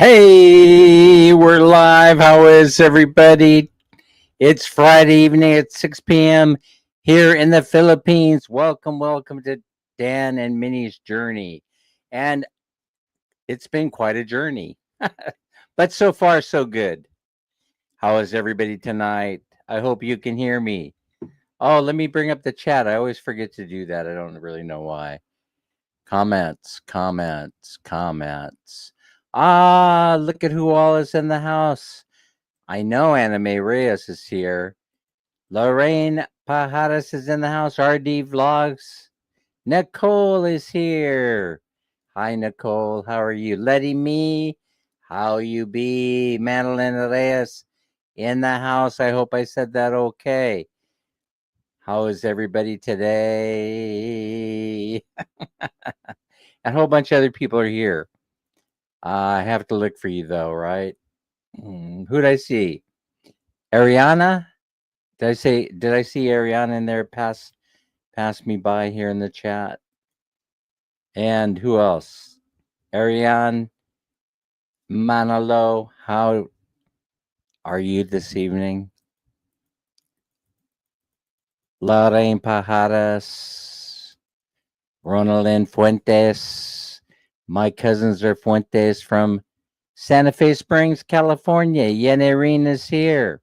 Hey, we're live. How is everybody? It's Friday evening at 6 p.m. here in the Philippines. Welcome to Dan and Minnie's journey. And it's been quite a journey, but so far, so good. How is everybody tonight? I hope you can hear me. Oh, let me bring up the chat. I always forget to do that. I don't really know why. Comments. Ah, look at who all is in the house. I know Anime Reyes is here. Lorraine Pajares is in the house. RD Vlogs. Nicole is here. Hi, Nicole. How are you? Letty Me. How you be? Madeline Reyes in the house. I hope I said that okay. How is everybody today? A whole bunch of other people are here. I have to look for you though, right? Who'd I see? Ariana? Did I see Ariana in there pass me by here in the chat? And who else? Ariane Manalo, how are you this evening? Lorraine Pajares, Ronaldin Fuentes. My cousins are Fuentes from Santa Fe Springs, California. Yenerine is here.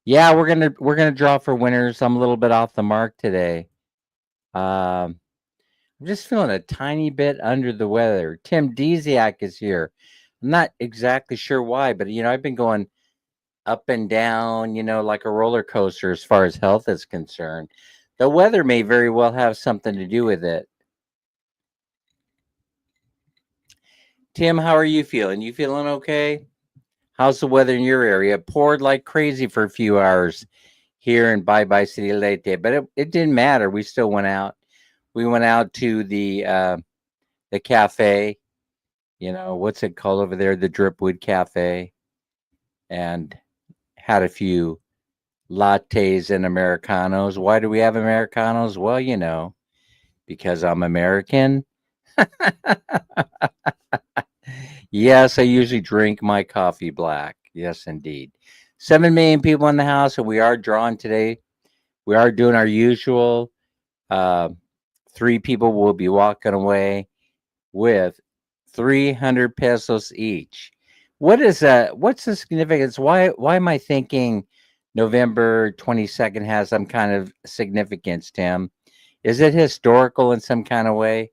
Yeah, we're gonna draw for winners. I'm a little bit off the mark today. I'm just feeling a tiny bit under the weather. Tim Desiak is here. I'm not exactly sure why, but I've been going up and down, like a roller coaster as far as health is concerned. The weather may very well have something to do with it. Tim, how are you feeling? You feeling okay? How's the weather in your area? It poured like crazy for a few hours here in Bye Bye City Leyte, but it didn't matter. We still went out. We went out to the cafe. What's it called over there? The Dripwood Cafe, and had a few lattes and Americanos. Why do we have Americanos? Well, because I'm American. Yes, I usually drink my coffee black. Yes, indeed. 7 million people in the house, and we are drawing today. We are doing our usual. 3 people will be walking away with 300 pesos each. What's the significance? Why am I thinking November 22nd has some kind of significance, Tim? Is it historical in some kind of way?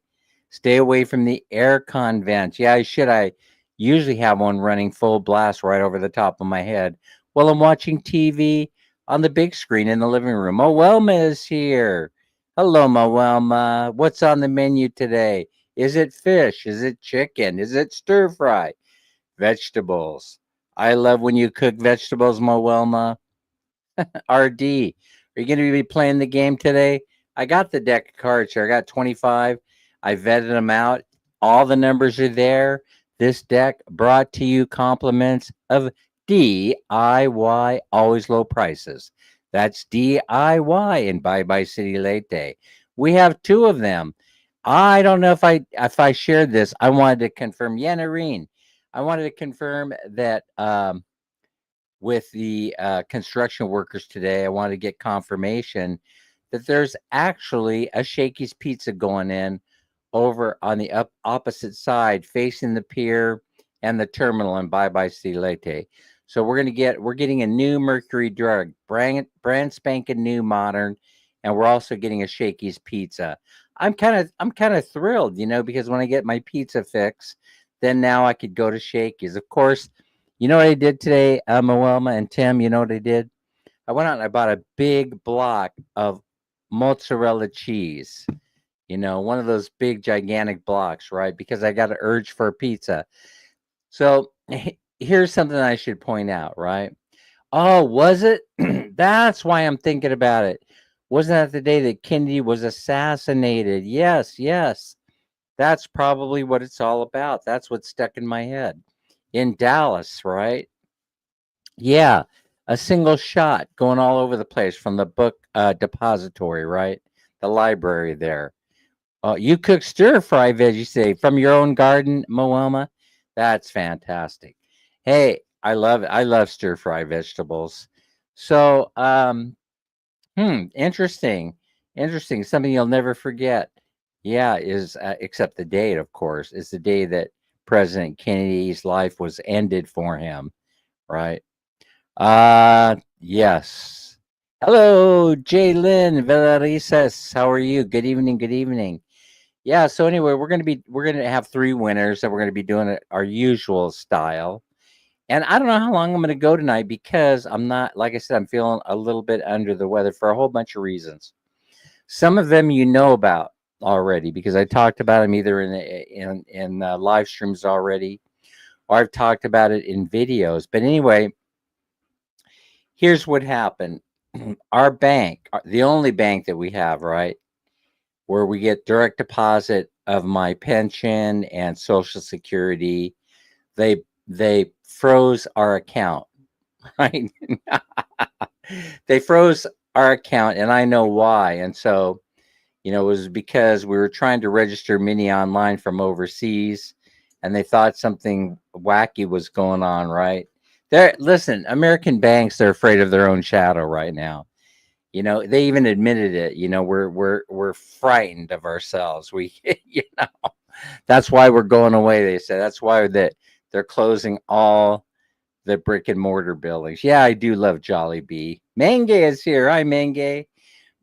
Stay away from the aircon vents. Yeah, I usually have one running full blast right over the top of my head while I'm watching TV on the big screen in the living room. Moelma is here. Hello, Moelma. What's on the menu today? Is it fish? Is it chicken? Is it stir fry? Vegetables. I love when you cook vegetables, Moelma. RD, are you going to be playing the game today? I got the deck of cards here. I got 25. I vetted them out. All the numbers are there. This deck brought to you compliments of DIY, always low prices. That's DIY in Bye Bye City Leyte. We have 2 of them. I don't know if I shared this. I wanted to confirm, Yanarine. I wanted to confirm that with the construction workers today, I wanted to get confirmation that there's actually a Shakey's Pizza going in over on the opposite side, facing the pier and the terminal in Bye Bye City Leyte. So we're getting a new Mercury drug, brand spanking new, modern, and we're also getting a Shakey's Pizza. I'm kind of thrilled, because when I get my pizza fix, then now I could go to Shakey's. Of course, you know what I did today, Moelma and Tim? You know what I did? I went out and I bought a big block of mozzarella cheese. One of those big, gigantic blocks, right? Because I got an urge for a pizza. So here's something I should point out, right? Oh, was it? That's why I'm thinking about it. Wasn't that the day that Kennedy was assassinated? Yes. That's probably what it's all about. That's what's stuck in my head. In Dallas, right? Yeah, a single shot going all over the place from the book depository, right? The library there. Oh, you cook stir fry veggies today from your own garden, Moama? That's fantastic. Hey, I love it. I love stir fry vegetables. So, interesting. Interesting. Something you'll never forget. Yeah, is except the date, of course, is the day that President Kennedy's life was ended for him, right? Yes. Hello, Jalen Villarisas. How are you? Good evening. Good evening. Yeah, so anyway, we're gonna have three winners, and we're gonna be doing it our usual style. And I don't know how long I'm gonna go tonight because I'm not, like I said, I'm feeling a little bit under the weather for a whole bunch of reasons. Some of them you know about already because I talked about them either in live streams already, or I've talked about it in videos. But anyway, here's what happened. Our bank, the only bank that we have, right, where we get direct deposit of my pension and Social Security, they froze our account, right? They froze our account, and I know why. And so, it was because we were trying to register Mini online from overseas, and they thought something wacky was going on, right? Listen, American banks, they're afraid of their own shadow right now. They even admitted it. We're frightened of ourselves. That's why we're going away. They said that's why they're closing all the brick and mortar buildings. Yeah, I do love Jollibee. Mange is here. Hi, Mange.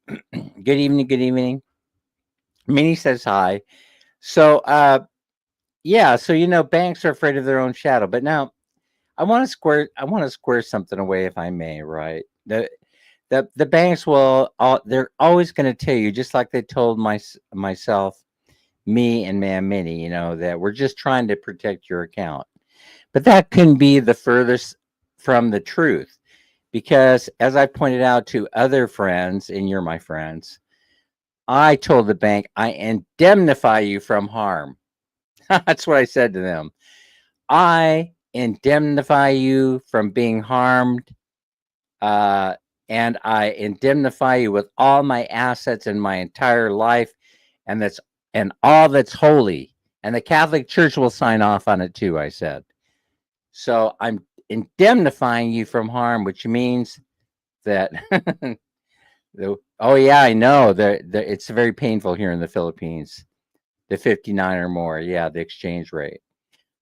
Good evening. Good evening. Minnie says hi. So, yeah. So banks are afraid of their own shadow. But now, I want to square something away, if I may. Right. The banks they're always going to tell you, just like they told myself, me and Ma'am Minnie, that we're just trying to protect your account. But that can be the furthest from the truth, because as I pointed out to other friends, and you're my friends, I told the bank, I indemnify you from harm. That's what I said to them. I indemnify you from being harmed, uh, and I indemnify you with all my assets and my entire life, and all that's holy. And the Catholic Church will sign off on it too, I said. So I'm indemnifying you from harm, which means that oh yeah, I know. It's very painful here in the Philippines. The 59 or more, yeah, the exchange rate.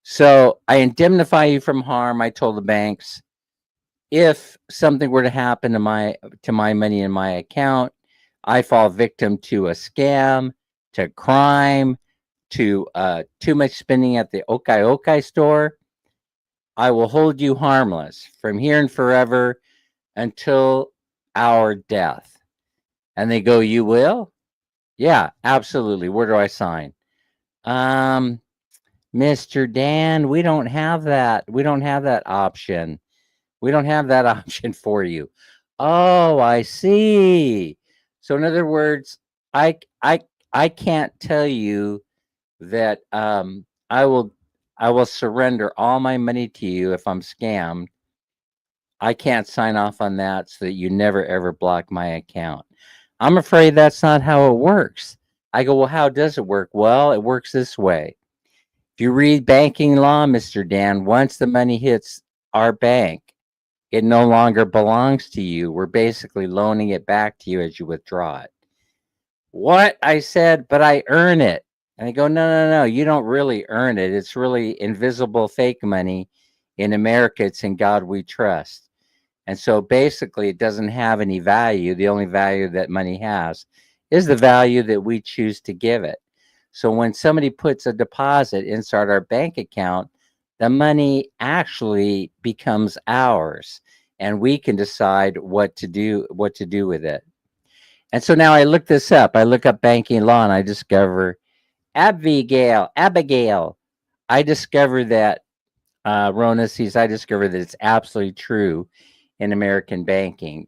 So I indemnify you from harm. I told the banks, if something were to happen to my money in my account, I fall victim to a scam, to crime, to too much spending at the Okai Okai store, I will hold you harmless from here and forever until our death. And they go, you will? Yeah, absolutely. Where do I sign? Um, Mr. Dan, we don't have that. We don't have that option. We don't have that option for you. Oh, I see. So in other words, I I I can't tell you that I will surrender all my money to you if I'm scammed. I can't sign off on that so that you never ever block my account. I'm afraid that's not how it works. I go, well, how does it work? Well, it works this way. If you read banking law, Mr. Dan, once the money hits our bank, it no longer belongs to you. We're basically loaning it back to you as you withdraw it. What? I said, but I earn it. And they go, no, no, no, you don't really earn it. It's really invisible fake money. In America, it's in God we trust. And so basically, it doesn't have any value. The only value that money has is the value that we choose to give it. So when somebody puts a deposit inside our bank account, the money actually becomes ours, and we can decide what to do with it. And so now I look this up. I look up banking law, and I discover Abigail. I discover that Rona sees. I discover that it's absolutely true in American banking.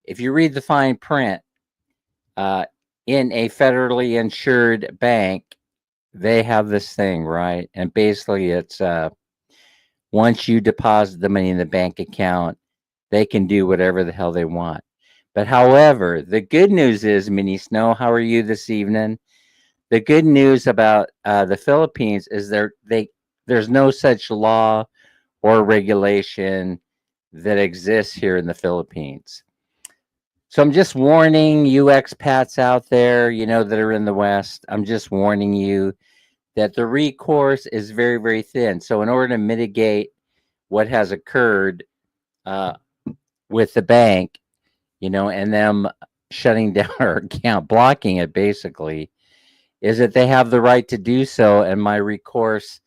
If you read the fine print, uh, in a federally insured bank, they have this thing, right? And basically, it's once you deposit the money in the bank account, they can do whatever the hell they want. But however, the good news is, Minnie Snow, how are you this evening? the good news about the Philippines is there's no such law or regulation that exists here in the Philippines. So I'm just warning you expats out there, that are in the West. I'm just warning you that the recourse is very, very thin. So in order to mitigate what has occurred uh, with the bank, and them shutting down our account, blocking it basically, is that they have the right to do so, and my recourse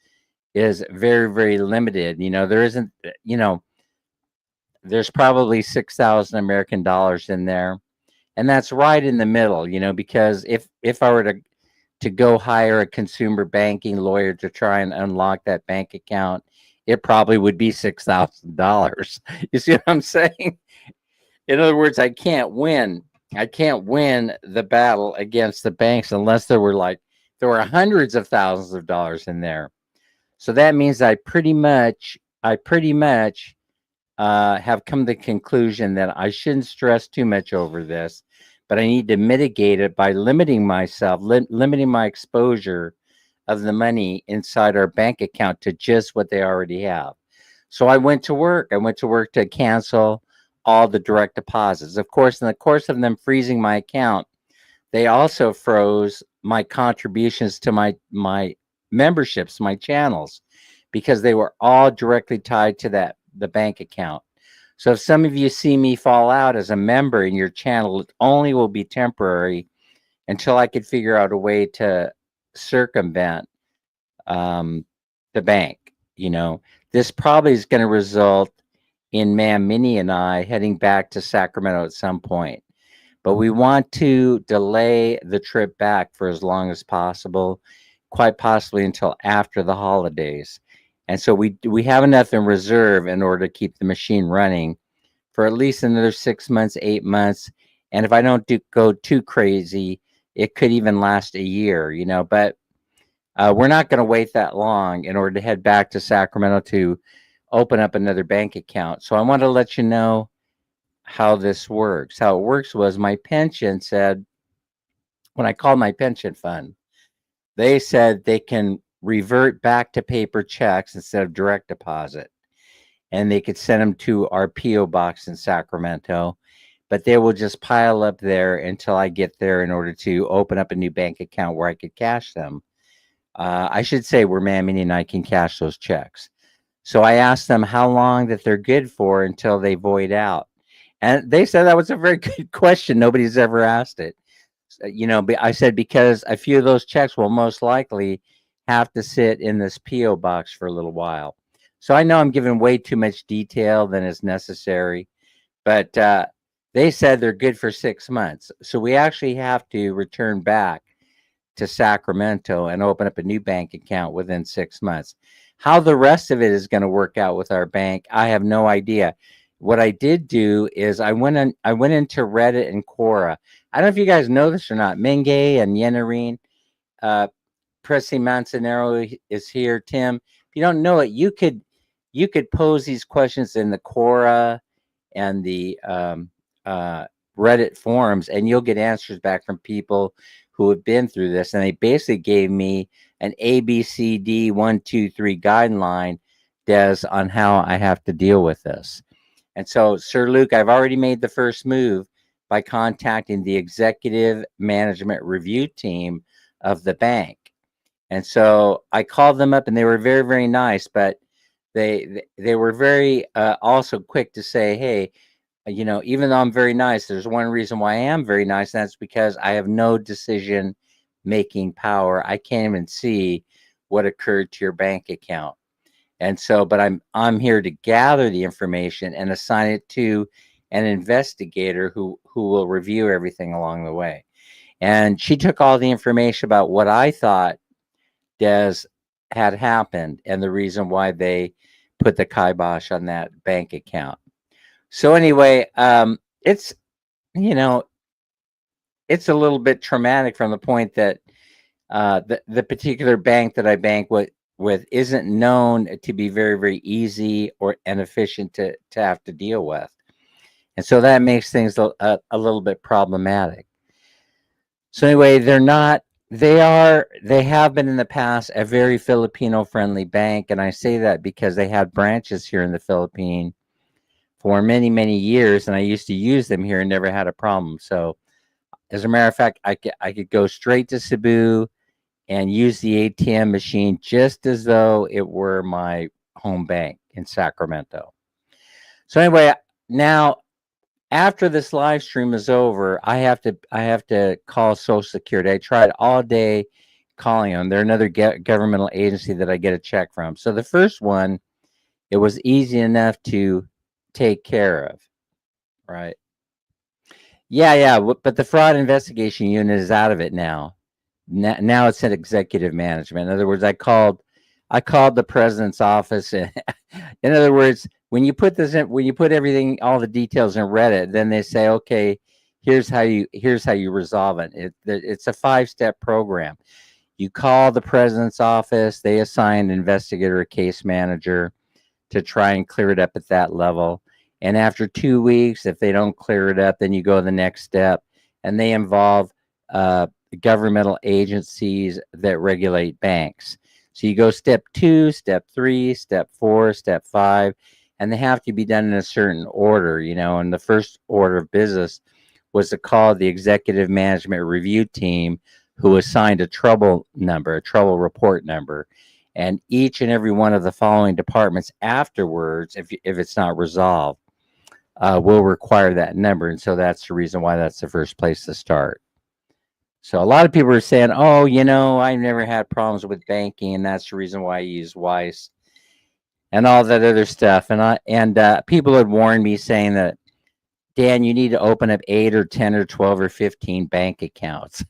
is very, very limited. There isn't, there's probably 6,000 American dollars in there, and that's right in the middle. Because if I were to go hire a consumer banking lawyer to try and unlock that bank account, it probably would be $6,000. You see what I'm saying? In other words, I can't win. I can't win the battle against the banks unless there were hundreds of thousands of dollars in there. So that means I pretty much have come to the conclusion that I shouldn't stress too much over this, but I need to mitigate it by limiting myself, limiting my exposure of the money inside our bank account to just what they already have. So I went to work. I went to work to cancel all the direct deposits. Of course, in the course of them freezing my account, they also froze my contributions to my memberships, my channels, because they were all directly tied to the bank account. So if some of you see me fall out as a member in your channel, it only will be temporary until I could figure out a way to circumvent the bank. This probably is going to result in Ma'am Minnie and I heading back to Sacramento at some point. But we want to delay the trip back for as long as possible, quite possibly until after the holidays. And so we have enough in reserve in order to keep the machine running for at least another 6 months, 8 months. And if I don't go too crazy, it could even last a year, But we're not going to wait that long in order to head back to Sacramento to open up another bank account. So I want to let you know how this works. How it works was my pension said, when I called my pension fund, they said they can revert back to paper checks instead of direct deposit. And they could send them to our P.O. box in Sacramento, but they will just pile up there until I get there in order to open up a new bank account where I could cash them. I should say where Mammy and I can cash those checks. So I asked them how long that they're good for until they void out. And they said that was a very good question. Nobody's ever asked it. I said, because a few of those checks will most likely have to sit in this P.O. box for a little while. So I know I'm giving way too much detail than is necessary, but they said they're good for 6 months. So we actually have to return back to Sacramento and open up a new bank account within 6 months. How the rest of it is going to work out with our bank, I have no idea. What I did do is I went into Reddit and Quora. I don't know if you guys know this or not. Menge and Yenarine, Pressy Manzanero is here. Tim, if you don't know it, you could pose these questions in the Quora and the Reddit forums, and you'll get answers back from people who have been through this. And they basically gave me an ABCD 1, 2, 3 guideline, Des, on how I have to deal with this. And so, Sir Luke, I've already made the first move by contacting the executive management review team of the bank. And so I called them up, and they were very, very nice, but they were very also quick to say, hey, even though I'm very nice, there's one reason why I am very nice, and that's because I have no decision making power. I can't even see what occurred to your bank account. And so, but I'm here to gather the information and assign it to an investigator who will review everything along the way. And she took all the information about what I thought, Des, had happened and the reason why they put the kibosh on that bank account. So anyway, it's it's a little bit traumatic from the point that the particular bank that I bank with isn't known to be very, very easy and efficient to have to deal with. And so that makes things a little bit problematic. So anyway, they're not They have been in the past a very Filipino friendly bank. And I say that because they had branches here in the Philippines for many, many years. And I used to use them here and never had a problem. So as a matter of fact, I could go straight to Cebu and use the ATM machine just as though it were my home bank in Sacramento. So anyway, now after this live stream is over, I have to call Social Security. I tried all day calling them. They're another governmental agency that I get a check from. So the first one, it was easy enough to take care of, right? Yeah, yeah, but the fraud investigation unit is out of it now. Now it's in executive management. In other words, I called the president's office. And in other words, when you put everything, all the details in Reddit, then they say, okay, here's how you resolve it. It's a 5-step program. You call the president's office. They assign an investigator, a case manager, to try and clear it up at that level. And after 2 weeks, if they don't clear it up, then you go to the next step, and they involve uh, governmental agencies that regulate banks. So you go step 2, step 3, step 4, step 5, and they have to be done in a certain order, And the first order of business was to call the executive management review team, who assigned a trouble number, a trouble report number. And each and every one of the following departments afterwards, if it's not resolved, will require that number. And so that's the reason why that's the first place to start. So a lot of people are saying, oh, I've never had problems with banking, and that's the reason why I use Weiss and all that other stuff. And people had warned me saying that, Dan, you need to open up 8 or 10 or 12 or 15 bank accounts.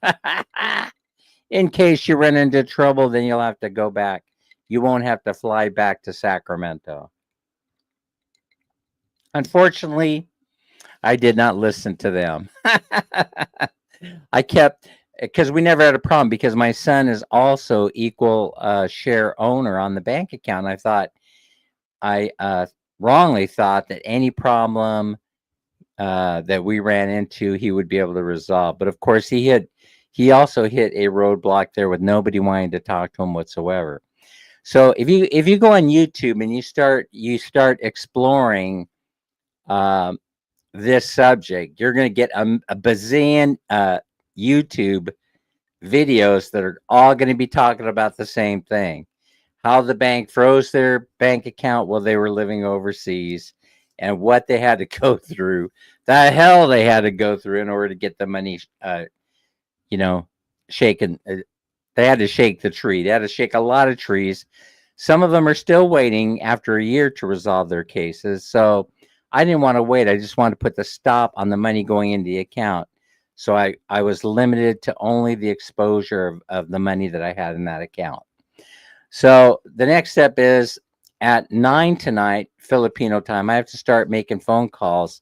In case you run into trouble, then you'll have to go back. You won't have to fly back to Sacramento. Unfortunately, I did not listen to them. I kept, because we never had a problem, because my son is also equal share owner on the bank account. I wrongly thought that any problem that we ran into, he would be able to resolve. But of course, he also hit a roadblock there with nobody wanting to talk to him whatsoever. So if you go on YouTube and you start exploring this subject, you're going to get a bazillion YouTube videos that are all going to be talking about the same thing: how the bank froze their bank account while they were living overseas, and what they had to go through, the hell they had to go through in order to get the money, shaken. They had to shake the tree. They had to shake a lot of trees. Some of them are still waiting after a year to resolve their cases. So I didn't want to wait. I just wanted to put the stop on the money going into the account. So I was limited to only the exposure of the money that I had in that account. So the next step is at 9 tonight, Filipino time, I have to start making phone calls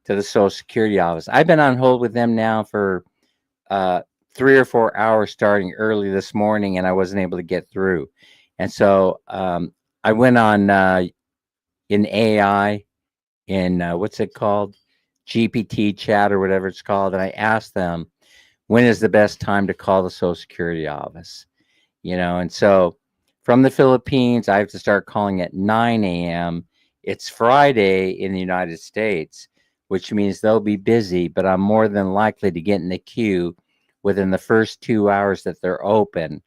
to the Social Security office. I've been on hold with them now for 3 or 4 hours starting early this morning, and I wasn't able to get through. And so I went on in AI, in what's it called? GPT chat or whatever it's called. And I asked them, when is the best time to call the Social Security office? And so from the Philippines, I have to start calling at 9 a.m. It's Friday in the United States, which means they'll be busy, but I'm more than likely to get in the queue within the first 2 hours that they're open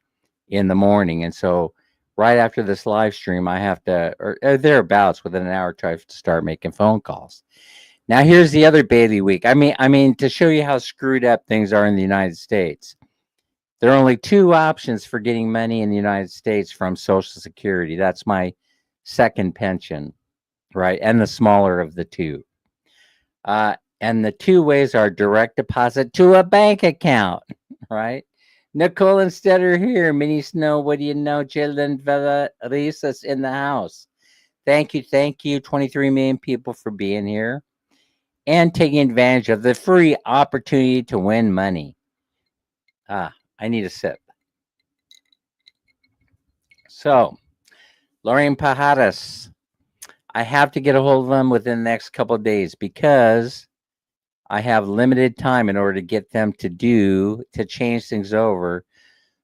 in the morning. And so right after this live stream, I have to, or thereabouts, within an hour, try to start making phone calls. Now, here's the other bailiwick. I mean, to show you how screwed up things are in the United States, there are only 2 options for getting money in the United States from Social Security. That's my second pension, right? And the smaller of the 2. And the 2 ways are direct deposit to a bank account, right? Nicole and Stetter here. Mini Snow, what do you know? Jalen Vela Risas in the house. Thank you, 23 million people for being here and taking advantage of the free opportunity to win money. I need a sip. So, Lorraine Pajadas, I have to get a hold of them within the next couple of days because I have limited time in order to get them to change things over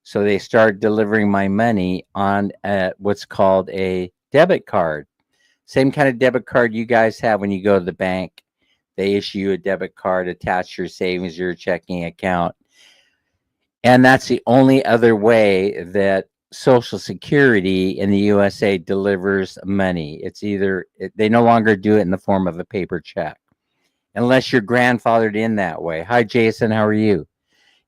So they start delivering my money on what's called a debit card. Same kind of debit card you guys have when you go to the bank. They issue you a debit card attached to your savings, your checking account. And that's the only other way that Social Security in the USA delivers money. It's either they no longer do it in the form of a paper check, unless you're grandfathered in that way. Hi, Jason. How are you?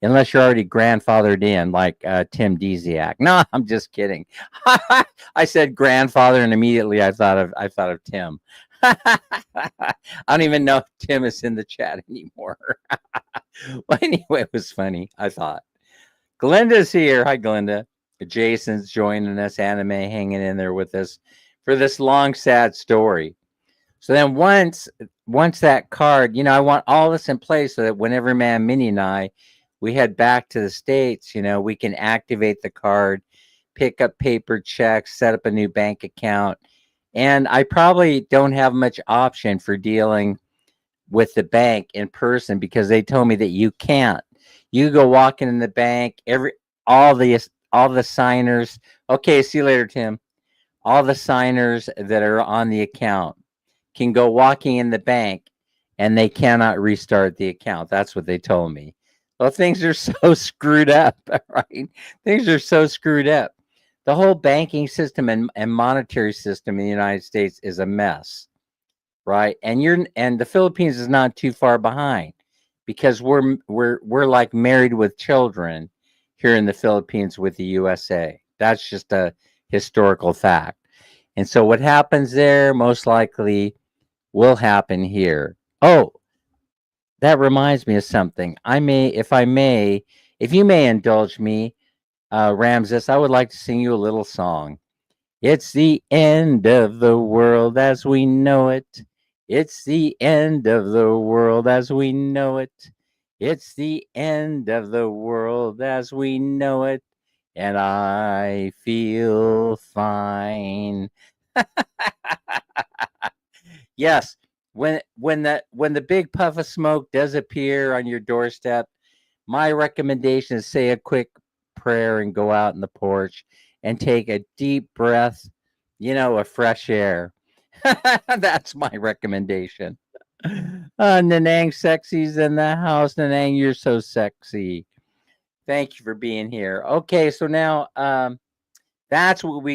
Unless you're already grandfathered in, like Tim Dziak. No, I'm just kidding. I said grandfather, and immediately I thought of Tim. I don't even know if Tim is in the chat anymore. Well, anyway, it was funny. I thought. Glenda's here. Hi, Glenda. Jason's joining us. Anime hanging in there with us for this long, sad story. So then once that card, I want all this in place so that whenever Man Minnie and I we head back to the States, we can activate the card, pick up paper checks, set up a new bank account. And I probably don't have much option for dealing with the bank in person because they told me that you can't. You go walking in the bank, all the signers. Okay, see you later, Tim. All the signers that are on the account can go walking in the bank and they cannot restart the account. That's what they told me. Well, things are so screwed up, right? Things are so screwed up. The whole banking system and monetary system in the United States is a mess, right? And the Philippines is not too far behind because we're like married with children here in the Philippines with the USA. That's just a historical fact. And so what happens there most likely will happen here. Oh, that reminds me of something. If you may indulge me, Ramses, I would like to sing you a little song. It's the end of the world as we know it. It's the end of the world as we know it. It's the end of the world as we know it. And I feel fine. Yes, when the big puff of smoke does appear on your doorstep, my recommendation is say a quick prayer and go out in the porch and take a deep breath, of fresh air. That's my recommendation. Nanang Sexy's in the house. Nanang, you're so sexy. Thank you for being here. Okay, so now that's what we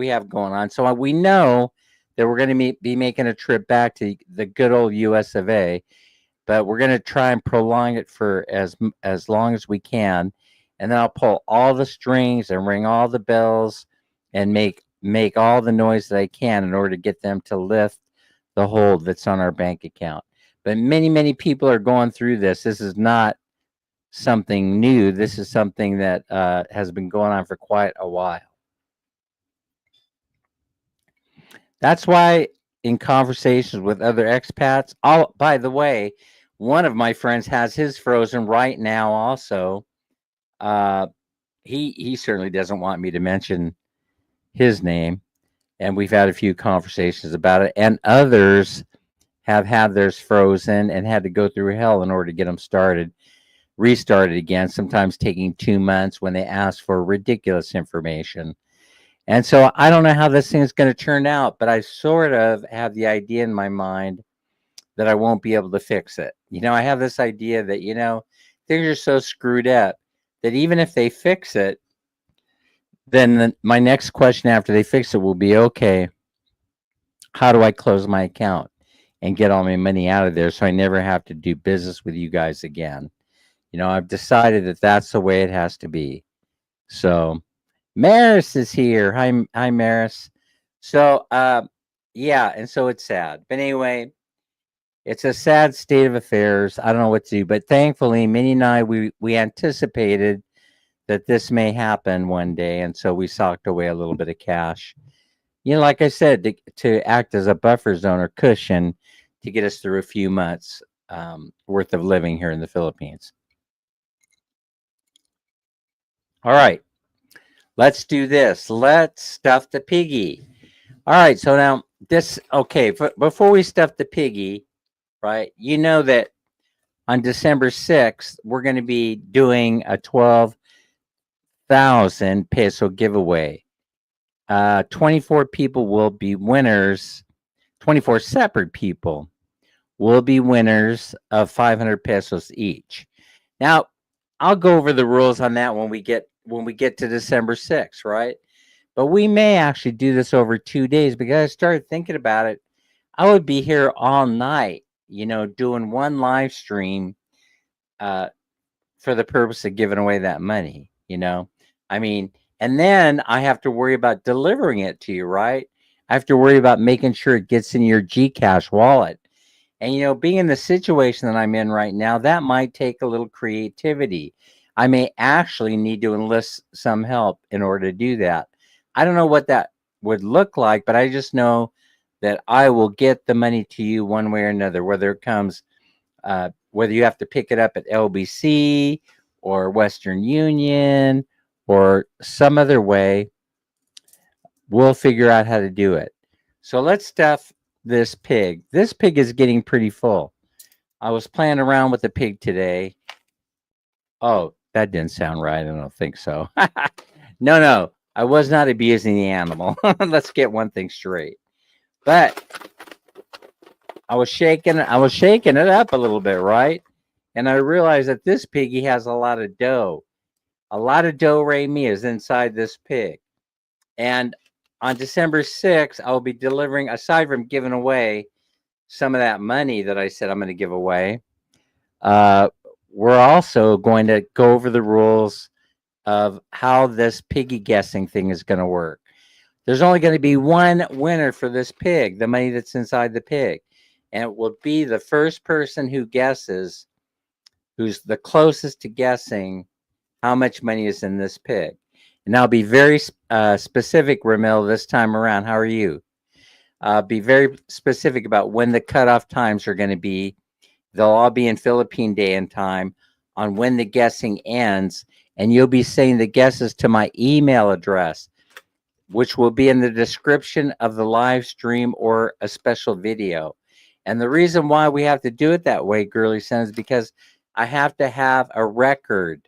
have going on. So we know that we're going to be making a trip back to the good old US of A, but we're going to try and prolong it for as long as we can, and then I'll pull all the strings and ring all the bells and make all the noise that I can in order to get them to lift the hold that's on our bank account. But many people are going through this. This is not something new. This is something that has been going on for quite a while. That's why in conversations with other expats, by the way, one of my friends has his frozen right now also. He certainly doesn't want me to mention his name, and we've had a few conversations about it, and others have had theirs frozen and had to go through hell in order to get them restarted again, sometimes taking 2 months when they ask for ridiculous information. And so I don't know how this thing is going to turn out, but I sort of have the idea in my mind that I won't be able to fix it. I have this idea that, things are so screwed up that even if they fix it, then my next question after they fix it will be, okay, how do I close my account and get all my money out of there so I never have to do business with you guys again? I've decided that that's the way it has to be. So Maris is here. Hi, Maris. So, yeah, and so it's sad. But anyway, it's a sad state of affairs. I don't know what to do, but thankfully, Minnie and I, we anticipated that this may happen one day, and so we socked away a little bit of cash. Like I said, to act as a buffer zone or cushion to get us through a few months worth of living here in the Philippines. All right. Let's do this. Let's stuff the piggy. All right. So now before we stuff the piggy, right, that on December 6th, we're going to be doing a 12 12,000 peso giveaway. 24 people will be winners. 24 separate people will be winners of 500 pesos each. Now, I'll go over the rules on that when we get to December 6th, right? But we may actually do this over 2 days because I started thinking about it. I would be here all night, doing one live stream for the purpose of giving away that money. I mean, and then I have to worry about delivering it to you, right? I have to worry about making sure it gets in your GCASH wallet. And being in the situation that I'm in right now, that might take a little creativity. I may actually need to enlist some help in order to do that. I don't know what that would look like, but I just know that I will get the money to you one way or another, whether it comes, whether you have to pick it up at LBC or Western Union or some other way, we'll figure out how to do it. So let's stuff this pig. This pig is getting pretty full. I was playing around with the pig today. Oh, that didn't sound right. I don't think so. No. I was not abusing the animal. Let's get one thing straight. But I was shaking it up a little bit, right? And I realized that this piggy has a lot of dough. A lot of do-re-mi is inside this pig. And on December 6th, I'll be delivering, aside from giving away some of that money that I said I'm going to give away, we're also going to go over the rules of how this piggy guessing thing is going to work. There's only going to be one winner for this pig, the money that's inside the pig. And it will be the first person who guesses, who's the closest to guessing how much money is in this pig. And I'll be very specific, Ramil, this time around. How are you? Be very specific about when the cutoff times are going to be. They'll all be in Philippine day and time on when the guessing ends. And you'll be saying the guesses to my email address, which will be in the description of the live stream or a special video. And the reason why we have to do it that way, Girly Son, is because I have to have a record,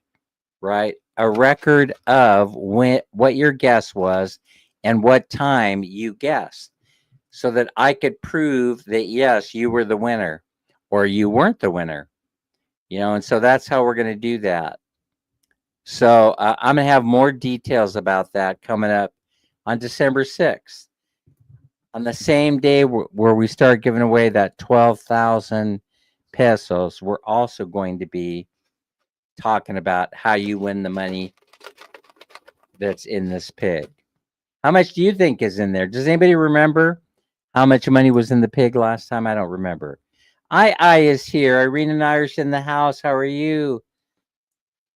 right? A record of what your guess was and what time you guessed, so that I could prove that, yes, you were the winner or you weren't the winner. And so that's how we're going to do that. So I'm going to have more details about that coming up on December 6th. On the same day where we start giving away that 12,000 pesos, we're also going to be talking about how you win the money that's in this pig. How much do you think is in there? Does anybody remember how much money was in the pig last time? I don't remember. I is here. Irene and Irish in the house. How are you?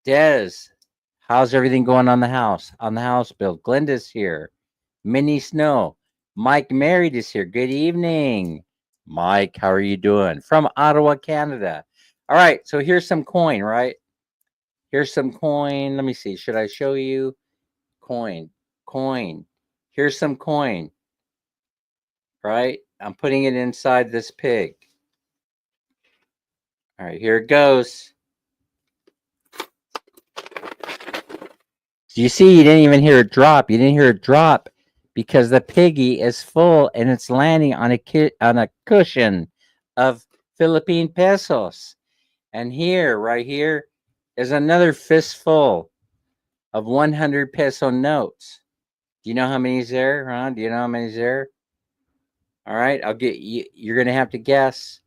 Des, how's everything going on the house build? Glenda's here. Minnie Snow. Mike Married is here. Good evening. Mike, how are you doing? From Ottawa, Canada. All right, so here's some coin, right? Here's some coin. Let me see. Should I show you? Coin. Here's some coin, right? I'm putting it inside this pig. All right, here it goes. Do you see? You didn't even hear it drop. You didn't hear it drop because the piggy is full and it's landing on a cushion of Philippine pesos. And here, right here, is another fistful of 100 peso notes. Do you know how many's there, huh? Do you know how many's there? All right, I'll get you. You're going to have to guess.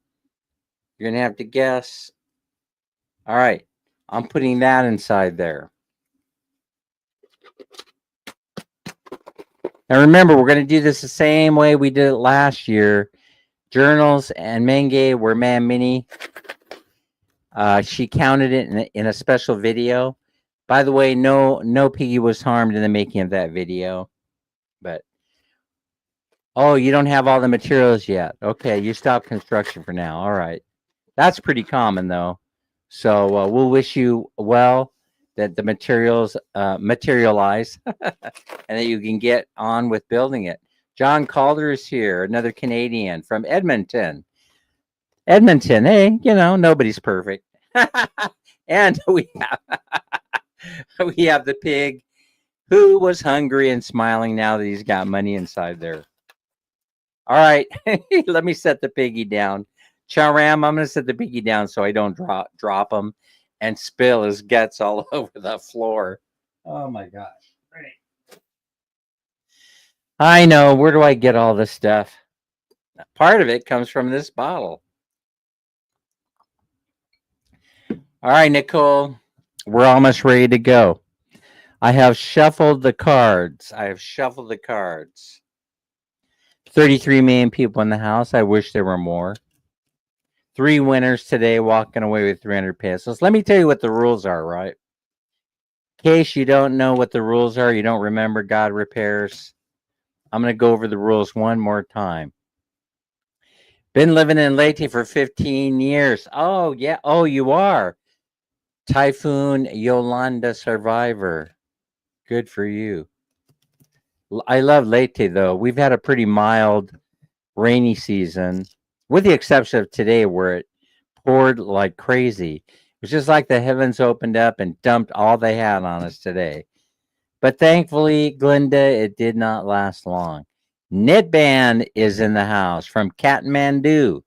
You're going to have to guess. All right, I'm putting that inside there. Now remember, we're going to do this the same way we did it last year. Journals and Menge were Mini. She counted it in a special video. By the way, no piggy was harmed in the making of that video. But oh, you don't have all the materials yet. Okay, you stopped construction for now. All right, that's pretty common though. So we'll wish you well, that the materials materialize and that you can get on with building it. John Calder is here, another Canadian from Edmonton. Edmonton, hey, nobody's perfect. And we have the pig Who was hungry and smiling now that he's got money inside there? All right, let me set the piggy down. Charam, I'm going to set the piggy down so I don't drop him and spill his guts all over the floor. Oh my gosh. Right. I know. Where do I get all this stuff? Part of it comes from this bottle. All right, Nicole, we're almost ready to go. I have shuffled the cards. 33 million people in the house. I wish there were more. 3 winners today walking away with 300 pesos. Let me tell you what the rules are, right? In case you don't know what the rules are, you don't remember God repairs. I'm going to go over the rules one more time. Been living in Leyte for 15 years. Oh, yeah. Oh, you are. Typhoon Yolanda survivor. Good for you. I love Leyte, though. We've had a pretty mild, rainy season, with the exception of today where it poured like crazy. It was just like the heavens opened up and dumped all they had on us today. But thankfully, Glinda, it did not last long. Knitband is in the house from Kathmandu.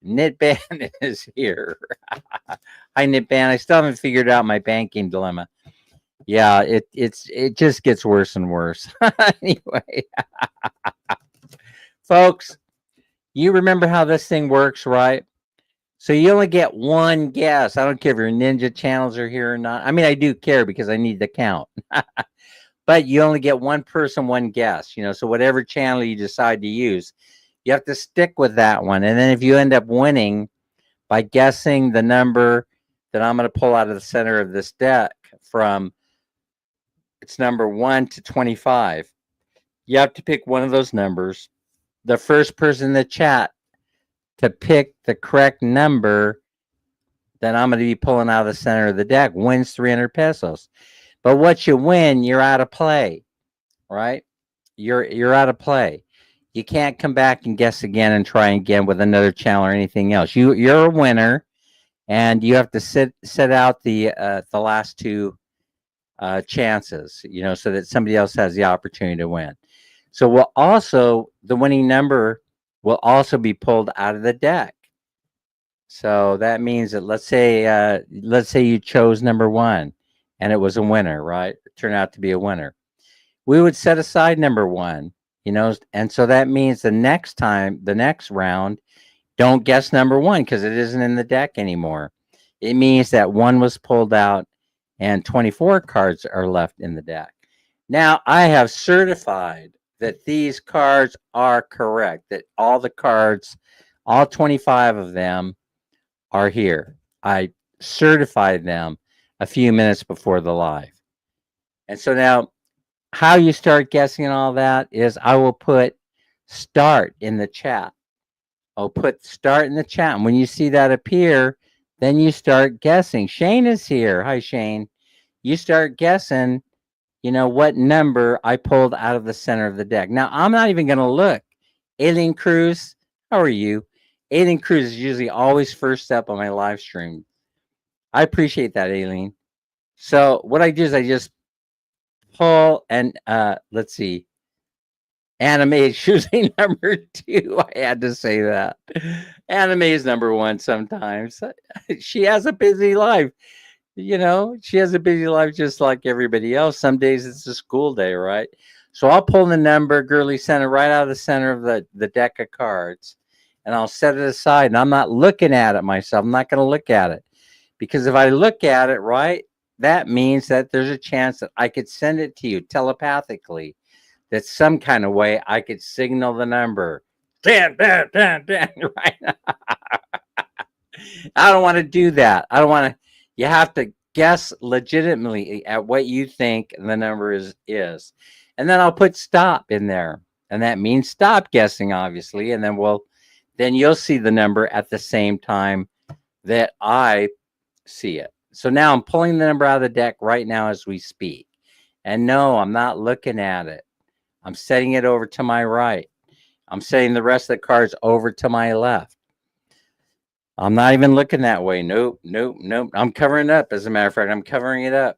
Knitband is here. Hi, Knitband. I still haven't figured out my banking dilemma. Yeah, it just gets worse and worse. Anyway, folks, you remember how this thing works, right? So you only get one guess. I don't care if your ninja channels are here or not. I mean, I do care because I need to count. But you only get one person, one guess. So whatever channel you decide to use, you have to stick with that one. And then if you end up winning by guessing the number that I'm going to pull out of the center of this deck from it's number 1 to 25, you have to pick one of those numbers. The first person in the chat to pick the correct number that I'm going to be pulling out of the center of the deck wins 300 pesos. But what you win, you're out of play, right? You're out of play. You can't come back and guess again and try again with another channel or anything else. You're a winner, and you have to set out the last two chances, so that somebody else has the opportunity to win. So the winning number will also be pulled out of the deck. So that means that let's say you chose number 1 and it was a winner, right? It turned out to be a winner. We would set aside number 1, and so that means the next round, don't guess number 1 because it isn't in the deck anymore. It means that 1 was pulled out and 24 cards are left in the deck. Now, I have certified that these cards are correct, that all the cards, all 25 of them, are here. I certified them a few minutes before the live. And so now, how you start guessing and all that is I will put start in the chat. I'll put start in the chat. And when you see that appear, then you start guessing. Shane is here. Hi, Shane. You start guessing, what number I pulled out of the center of the deck. Now, I'm not even going to look. Alien Cruz, how are you? Alien Cruz is usually always first up on my live stream. I appreciate that, Alien. So what I do is I just pull and let's see. Anime is usually number 2. I had to say that. Anime is number 1 sometimes. She has a busy life. She has a busy life just like everybody else. Some days it's a school day, right? So I'll pull the number, Girly Center, right out of the center of the deck of cards. And I'll set it aside. And I'm not looking at it myself. I'm not going to look at it. Because if I look at it, right, that means that there's a chance that I could send it to you telepathically. That some kind of way I could signal the number. Dan, right? I don't want to do that. I don't want to. You have to guess legitimately at what you think the number is. And then I'll put stop in there. And that means stop guessing, obviously. And then you'll see the number at the same time that I see it. So now I'm pulling the number out of the deck right now as we speak. And no, I'm not looking at it. I'm setting it over to my right. I'm setting the rest of the cards over to my left. I'm not even looking that way. Nope. I'm covering it up. As a matter of fact, I'm covering it up.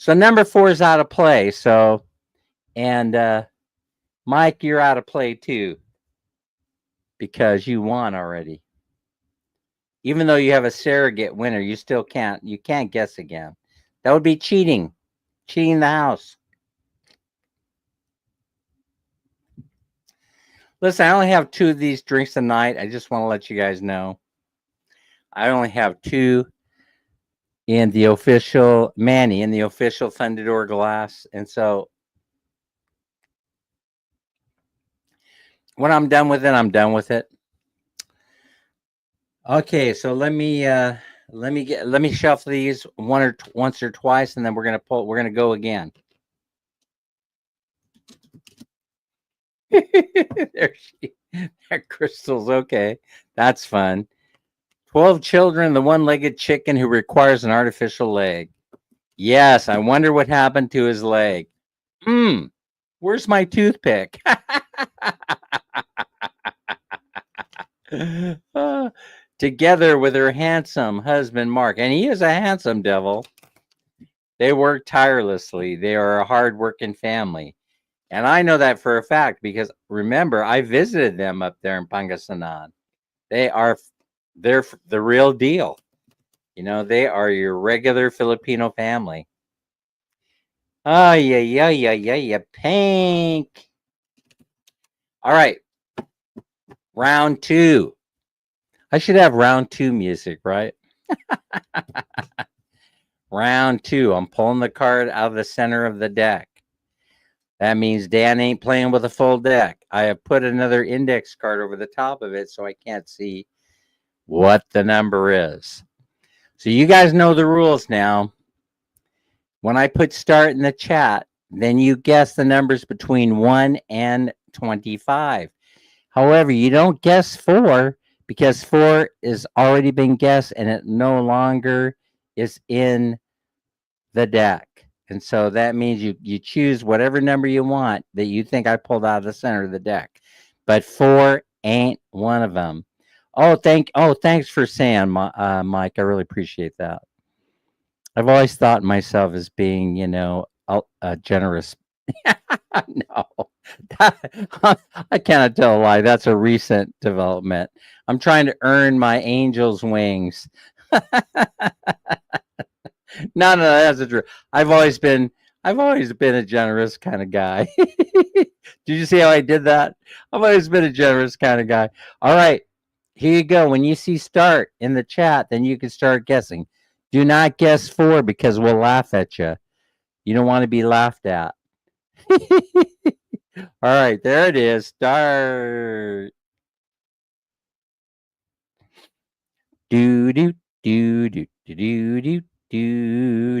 So number 4 is out of play. So, and Mike, you're out of play too because you won already. Even though you have a surrogate winner, you still can't. You can't guess again. That would be cheating. Cheating the house. Listen, I only have 2 of these drinks tonight. I just want to let you guys know. I only have 2 in the official Manny in the official Thunderdor glass, and so when I'm done with it, I'm done with it. Okay, so let me shuffle these once or twice, and then we're gonna go again. There Crystal's okay. That's fun. 12 children, the one-legged chicken who requires an artificial leg. Yes, I wonder what happened to his leg. Where's my toothpick? Together with her handsome husband, Mark. And he is a handsome devil. They work tirelessly. They are a hard-working family. And I know that for a fact because, remember, I visited them up there in Pangasinan. They're the real deal. You know, they are your regular Filipino family. Oh, yeah, pink. All right. Round 2. I should have round 2 music, right? Round 2. I'm pulling the card out of the center of the deck. That means Dan ain't playing with a full deck. I have put another index card over the top of it so I can't see what the number is. So you guys know the rules now. When I put start in the chat, then you guess the numbers between 1 and 25. However, you don't guess 4 because 4 is already been guessed and it no longer is in the deck. And so that means you choose whatever number you want that you think I pulled out of the center of the deck. But 4 ain't one of them. Thanks for saying, Mike. I really appreciate that. I've always thought myself as being, generous. No, I cannot tell a lie. That's a recent development. I'm trying to earn my angel's wings. No, that's the truth. I've always been a generous kind of guy. Did you see how I did that? I've always been a generous kind of guy. All right, here you go. When you see start in the chat, then you can start guessing. Do not guess 4 because we'll laugh at you. You don't want to be laughed at. All right, there it is. Start. Do do do do do do do do do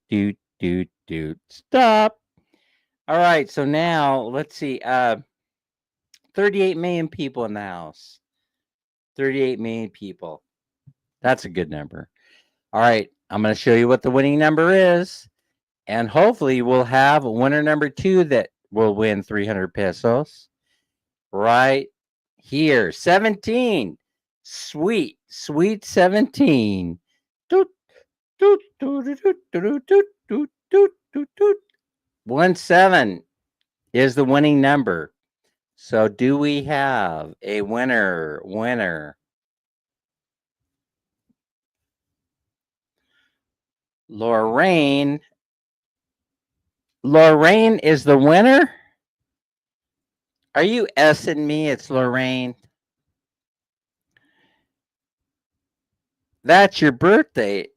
do do do. Stop. All right, so now let's see. 38 million people in the house. 38 million people. That's a good number. All right, I'm going to show you what the winning number is. And hopefully we'll have winner number 2 that will win 300 pesos. Right here. 17. Sweet 17. 17 is the winning number. So do we have a winner? Lorraine is the winner? Are you S-ing me? It's Lorraine. That's your birthday.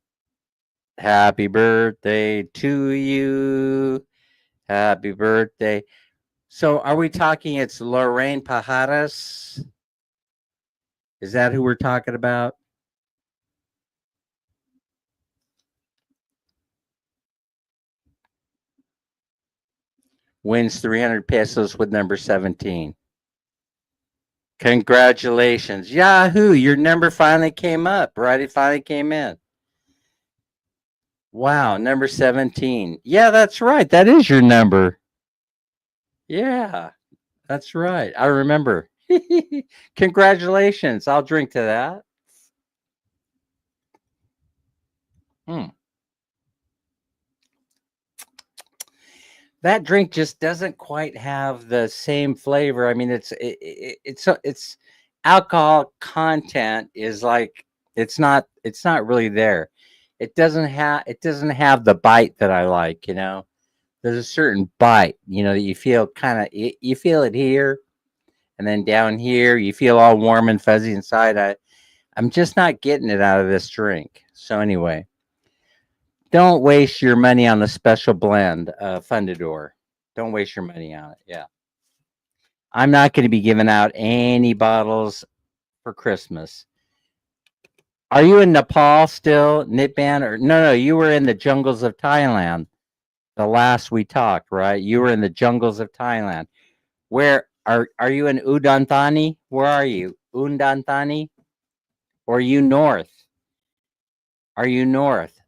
Happy birthday to you. Happy birthday. So are we talking it's Lorraine Pajares? Is that who we're talking about? Wins 300 pesos with number 17. Congratulations. Yahoo, your number finally came up, right? It finally came in. Wow, number 17. Yeah, that's right. That is your number. Yeah, that's right. I remember. Congratulations. I'll drink to that. Hmm. That drink just doesn't quite have the same flavor. I mean, it's alcohol content is like it's not really there. It doesn't have the bite that I like, you know. There's a certain bite, you know, that you feel kind of you feel it here and then down here you feel all warm and fuzzy inside. I'm just not getting it out of this drink. So anyway, don't waste your money on the special blend, Fundador. Don't waste your money on it. Yeah. I'm not going to be giving out any bottles for Christmas. Are you in Nepal still, Nitban? Or no, you were in the jungles of Thailand the last we talked, right? You were in the jungles of Thailand. Where are you in Udon? Where are you? Udon? Or are you north? Are you north?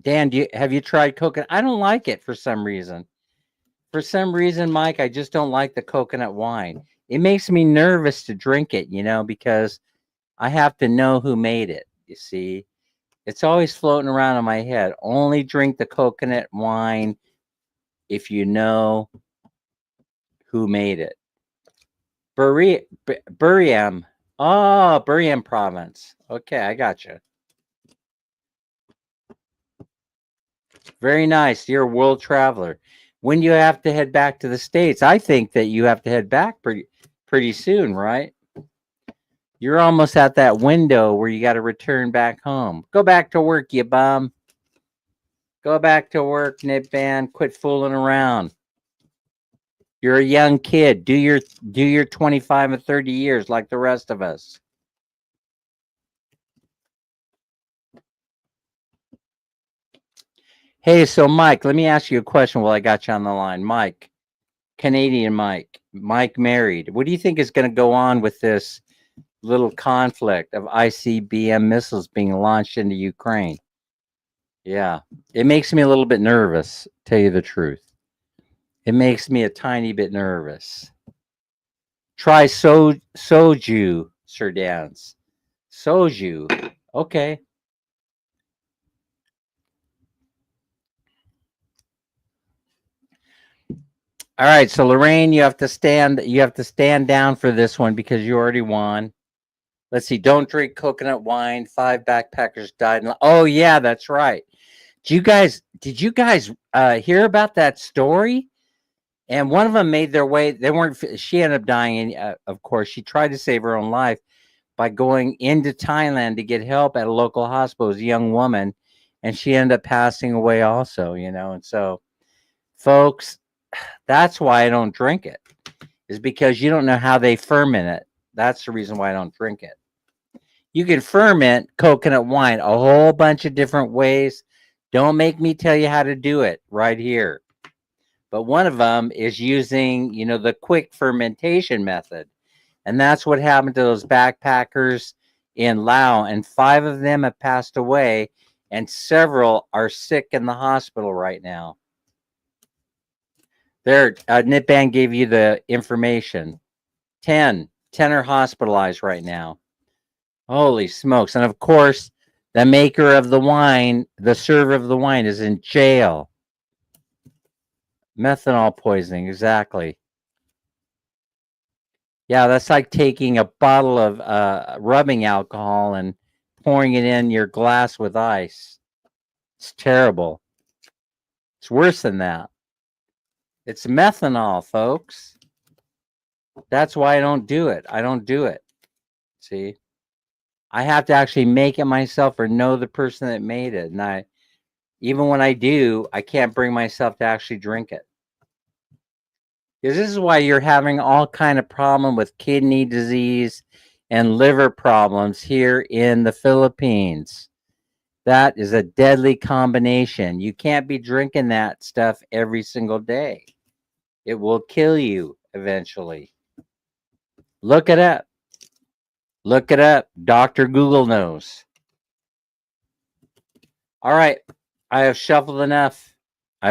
Dan, have you tried coconut? I don't like it for some reason. For some reason, Mike, I just don't like the coconut wine. It makes me nervous to drink it, you know, because I have to know who made it. You see, it's always floating around in my head. Only drink the coconut wine if you know who made it. Buriam. Oh, Buriam province. Okay, I got you. Very nice. You're a world traveler. When do you have to head back to the States? I think that you have to head back pretty soon, right? You're almost at that window where you got to return back home. Go back to work, you bum. Go back to work, Nitban. Quit fooling around. You're a young kid. Do your 25 or 30 years like the rest of us. Hey, so Mike, let me ask you a question while I got you on the line. Mike, Canadian Mike married. What do you think is going to go on with this little conflict of ICBM missiles being launched into Ukraine? Yeah, it makes me a little bit nervous, tell you the truth. It makes me a tiny bit nervous. Try soju, Sir Dance. Soju. Okay. All right, so Lorraine, you have to stand down for this one because you already won. Let's see. Don't drink coconut wine. 5 backpackers died. Oh yeah, that's right. Did you guys hear about that story? And one of them made their way. They weren't. She ended up dying. Of course, she tried to save her own life by going into Thailand to get help at a local hospital. It was a young woman, and she ended up passing away also. You know, and so, folks, that's why I don't drink it. Is because you don't know how they ferment it. That's the reason why I don't drink it. You can ferment coconut wine a whole bunch of different ways. Don't make me tell you how to do it right here. But one of them is using, the quick fermentation method. And that's what happened to those backpackers in Laos. And 5 of them have passed away, and several are sick in the hospital right now. There, Nitban gave you the information. 10 are hospitalized right now. Holy smokes. And of course, the maker of the wine, the server of the wine, is in jail. Methanol poisoning, exactly. Yeah, that's like taking a bottle of rubbing alcohol and pouring it in your glass with ice. It's terrible. It's worse than that. It's methanol, folks. That's why I don't do it. I don't do it. See? I have to actually make it myself or know the person that made it. And even when I do, I can't bring myself to actually drink it. Because this is why you're having all kind of problem with kidney disease and liver problems here in the Philippines. That is a deadly combination. You can't be drinking that stuff every single day. It will kill you eventually. Look it up. Look it up. Dr. Google knows. All right. I have shuffled enough. I